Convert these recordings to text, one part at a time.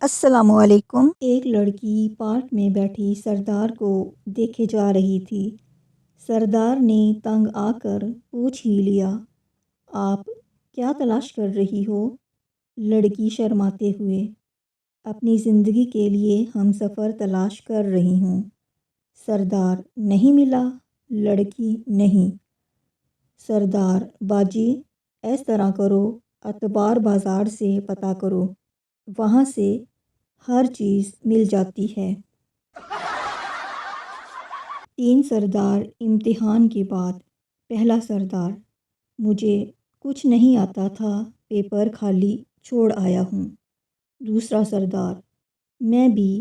السلام علیکم۔ ایک لڑکی پارک میں بیٹھی سردار کو دیکھے جا رہی تھی۔ سردار نے تنگ آ کر پوچھ ہی لیا، آپ کیا تلاش کر رہی ہو؟ لڑکی شرماتے ہوئے، اپنی زندگی کے لیے ہم سفر تلاش کر رہی ہوں۔ سردار، نہیں ملا؟ لڑکی، نہیں۔ سردار، باجی اس طرح کرو، اتبار بازار سے پتہ کرو، وہاں سے ہر چیز مل جاتی ہے۔ 3 سردار امتحان کے بعد۔ پہلا سردار، مجھے کچھ نہیں آتا تھا، پیپر خالی چھوڑ آیا ہوں۔ دوسرا سردار، میں بھی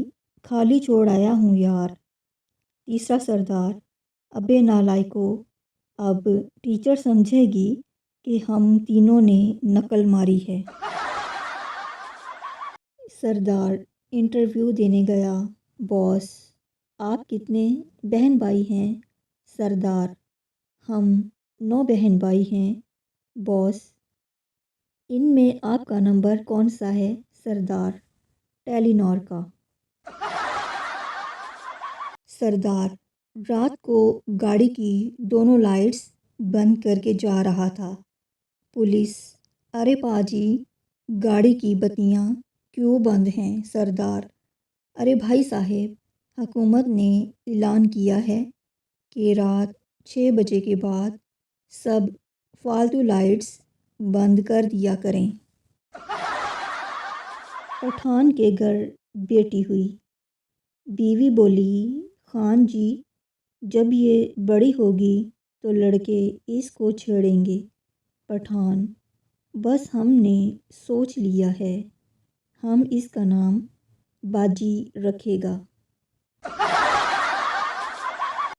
خالی چھوڑ آیا ہوں یار۔ تیسرا سردار، ابے نالائکو، اب ٹیچر سمجھے گی کہ ہم تینوں نے نقل ماری ہے۔ سردار انٹرویو دینے گیا، باس، آپ کتنے بہن بھائی ہیں؟ سردار، ہم 9 بہن بھائی ہیں۔ باس، ان میں آپ کا نمبر کون سا ہے؟ سردار، ٹیلی نار کا۔ سردار، رات کو گاڑی کی دونوں لائٹس بند کر کے جا رہا تھا۔ پولیس، ارے پاجی، گاڑی کی بتیاں کیوں بند ہیں؟ سردار، ارے بھائی صاحب، حکومت نے اعلان کیا ہے کہ رات 6 بجے کے بعد سب فالتو لائٹس بند کر دیا کریں۔ پٹھان کے گھر بیٹی ہوئی۔ بیوی بولی، خان جی، جب یہ بڑی ہوگی تو لڑکے اس کو چھیڑیں گے۔ پٹھان، بس ہم نے سوچ لیا ہے، ہم اس کا نام باجی رکھے گا۔